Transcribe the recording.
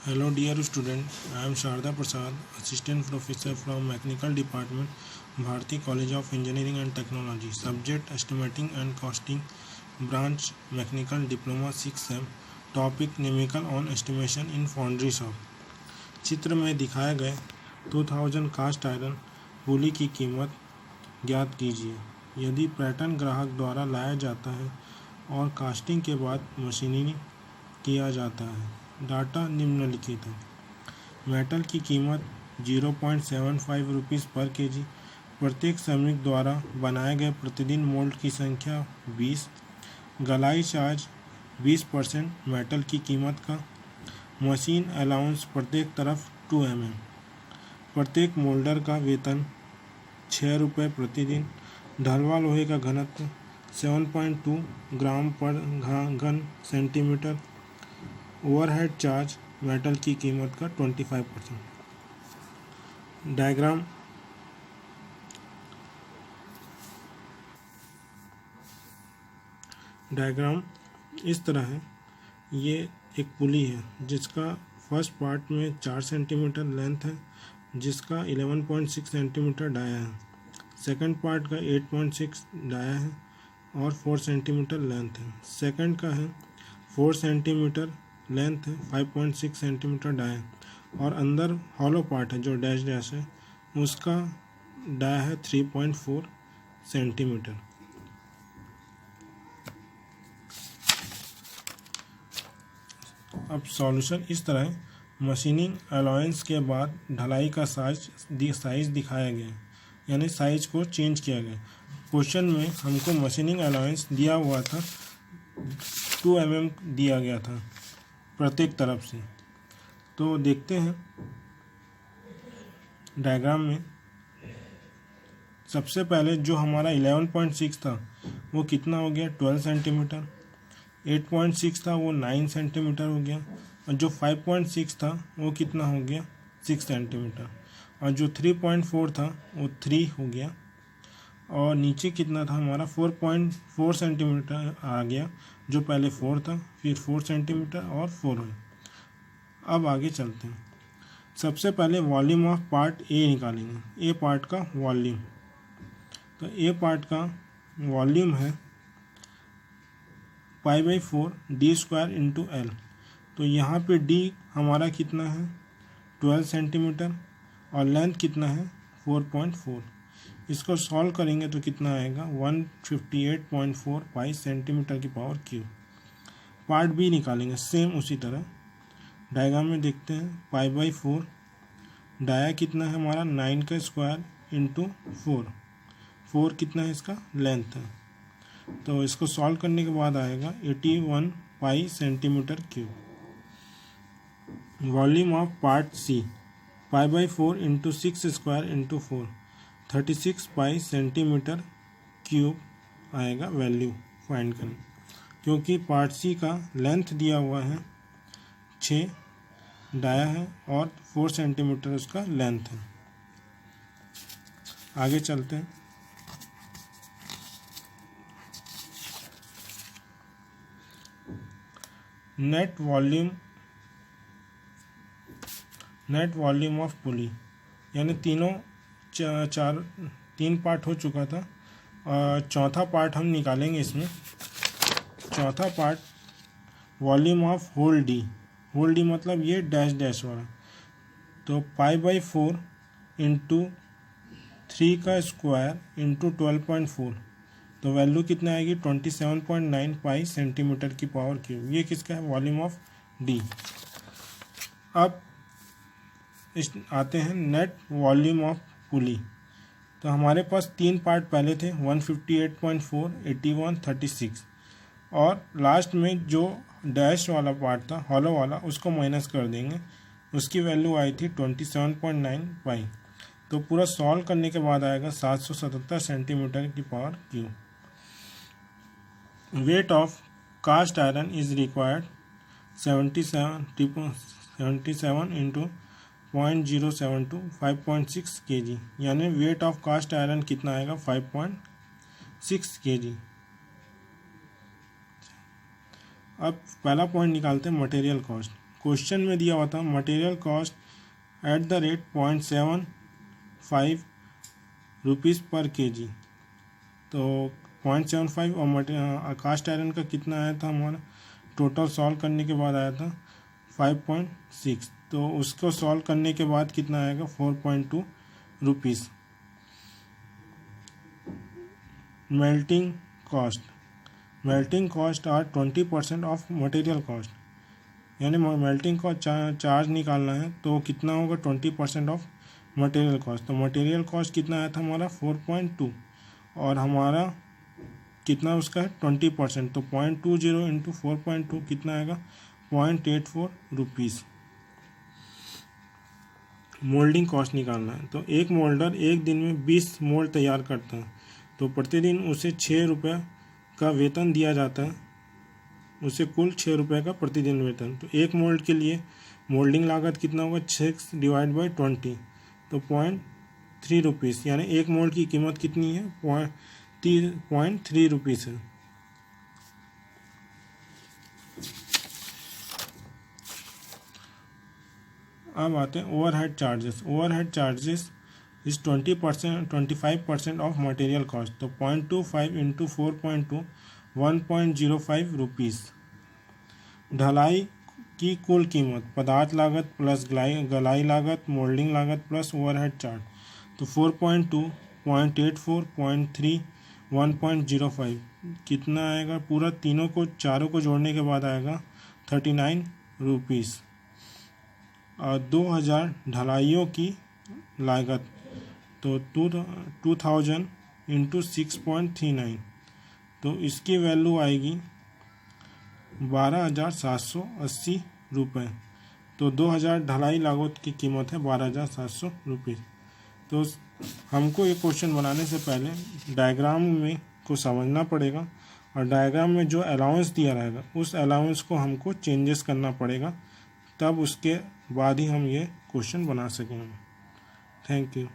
Hello dear student, I am Sharda Prasad, Assistant Professor from Mechanical Department, Bharati College of Engineering and Technology, Subject Estimating and Costing, Branch Mechanical Diploma 6 Sem, Topic Numerical on Estimation in Foundry Shop। चित्र में दिखाए गए 2000 cast iron पुली की कीमत ज्ञात कीजिए। यदि pattern ग्राहक द्वारा लाया जाता है और कास्टिंग के बाद मशीनिंग किया जाता है। डाटा निम्नलिखित है। मेटल की कीमत 0.75 रुपीज़ पर केजी। प्रत्येक श्रमिक द्वारा बनाए गए प्रतिदिन मोल्ड की संख्या 20। गलाई चार्ज 20% मेटल की कीमत का। मशीन अलाउंस प्रत्येक तरफ 2 mm। प्रत्येक मोल्डर का वेतन 6 रुपये प्रतिदिन। ढलवा लोहे का घनत्व 7.2 ग्राम पर घन सेंटीमीटर। ओवरहेड चार्ज मेटल की कीमत का 25%। डायग्राम इस तरह है। ये एक पुली है जिसका फर्स्ट पार्ट में 4 सेंटीमीटर लेंथ है, जिसका 11.6 सेंटीमीटर डाया है। सेकंड पार्ट का 8.6 डाया है और 4 सेंटीमीटर लेंथ है। सेकंड का है 4 सेंटीमीटर लेंथ है, 5.6 सेंटीमीटर डाया और अंदर हॉलो पार्ट है जो डैश डैश है, उसका डाया है 3.4 सेंटीमीटर। अब सॉल्यूशन इस तरह है। मशीनिंग अलाउंस के बाद ढलाई का साइज दिखाया गया, यानी साइज को चेंज किया गया। क्वेश्चन में हमको मशीनिंग अलाउंस दिया हुआ था 2 mm दिया गया था प्रत्येक तरफ से। तो देखते हैं डायग्राम में। सबसे पहले जो हमारा 11.6 था वो कितना हो गया 12 सेंटीमीटर। 8.6 था वो 9 सेंटीमीटर हो गया और जो 5.6 था वो कितना हो गया 6 सेंटीमीटर और जो 3.4 था वो 3 हो गया और नीचे कितना था हमारा 4.4 सेंटीमीटर आ गया, जो पहले 4 था फिर 4 सेंटीमीटर और 4 है। अब आगे चलते हैं। सबसे पहले वॉल्यूम ऑफ पार्ट ए निकालेंगे। ए पार्ट का वॉल्यूम, तो ए पार्ट का वॉल्यूम है π/4 d² इंटू एल। तो यहाँ पे d हमारा कितना है 12 सेंटीमीटर और लेंथ कितना है 4.4। इसको सॉल्व करेंगे तो कितना आएगा 158.4 पाई सेंटीमीटर की पावर क्यूब। पार्ट बी निकालेंगे सेम उसी तरह। डायग्राम में देखते हैं π/4 डाया कितना है हमारा 9 का स्क्वायर इंटू 4 कितना है इसका लेंथ है। तो इसको सॉल्व करने के बाद आएगा 81 pi centimetre cube. Volume of part C π/4 into 6 square into 4 36 pi centimetre cube आएगा। वैल्यू फाइंड करें, क्योंकि पार्ट सी का लेंथ दिया हुआ है 6 डाया है और 4 सेंटीमीटर उसका लेंथ है। आगे चलते हैं। नेट वॉल्यूम ऑफ पुली, यानी तीन पार्ट हो चुका था और चौथा पार्ट हम निकालेंगे इसमें। चौथा part volume of hole D मतलब ये डैश डैश वाला। तो π/4 इंटू 3 का स्क्वायर इंटू 12.4, तो वैल्यू कितना आएगी 27.9 पाई सेंटीमीटर की पावर क्यूब। ये किसका है वॉल्यूम ऑफ डी। अब आते हैं नेट वॉल्यूम ऑफ पुली। तो हमारे पास 3 पार्ट पहले थे 158.4, 81, 36 और लास्ट में जो डैश वाला पार्ट था हॉलो वाला उसको माइनस कर देंगे। उसकी वैल्यू आई थी 27.9 पाई। तो पूरा सॉल्व करने के बाद आएगा 777 सेंटीमीटर की power cube. Weight of cast iron is required 77 into 0.072 5.6 kg, यानी वेट ऑफ कास्ट आयरन कितना आएगा 5.6 kg। अब पहला पॉइंट निकालते हैं मटेरियल कॉस्ट। क्वेश्चन में दिया हुआ था material cost at the rate 0.75 rupees पर केजी। तो 0.75 और कास्ट आयरन का कितना आया था हमारा, टोटल सॉल्व करने के बाद आया था 5.6। तो उसको सॉल्व करने के बाद कितना आएगा 4.2 rupees. Melting cost are 20% of material cost, यानी मेल्टिंग कॉस्ट चार्ज निकालना है तो कितना होगा 20% ऑफ मटेरियल कॉस्ट। तो मटेरियल कॉस्ट कितना आया था हमारा 4.2 और हमारा कितना उसका है 20%, तो 0.20 इंटू 4.2 कितना आएगा 0.84 रुपीज़। मोल्डिंग कॉस्ट निकालना है तो एक मोल्डर एक दिन में 20 मोल्ड तैयार करता है, तो प्रतिदिन उसे 6 रुपये का वेतन दिया जाता है, उसे कुल 6 रुपये का प्रतिदिन वेतन। तो एक मोल्ड के लिए मोल्डिंग लागत कितना होगा 6 डिवाइड बाई 20, तो 0.3 रुपीज़, यानी एक मोल्ड की कीमत कितनी है 0.3 रुपीज़ है। अब आते हैं overhead charges is 25% of material cost. तो 0.25 इंटू 4.2 1.05 रुपीज़। ढलाई की कुल कीमत पदार्थ लागत प्लस गलाई लागत मोल्डिंग लागत प्लस ओवरहेड चार्ज। तो 4.2 0.84 0.3 1.05 कितना आएगा, पूरा चारों को जोड़ने के बाद आएगा 39 रुपीज़। और 2000 ढलाइयों की लागत, तो 2000 इंटू 6.39, तो इसकी वैल्यू आएगी 12,780 रुपये। तो 2000 ढलाई लागत की कीमत है 12,700 रुपये। तो हमको ये क्वेश्चन बनाने से पहले डायग्राम में को समझना पड़ेगा और डायग्राम में जो अलाउंस दिया रहेगा उस अलाउंस को हमको चेंजेस करना पड़ेगा, तब उसके बाद ही हम ये क्वेश्चन बना सकेंगे। Thank you.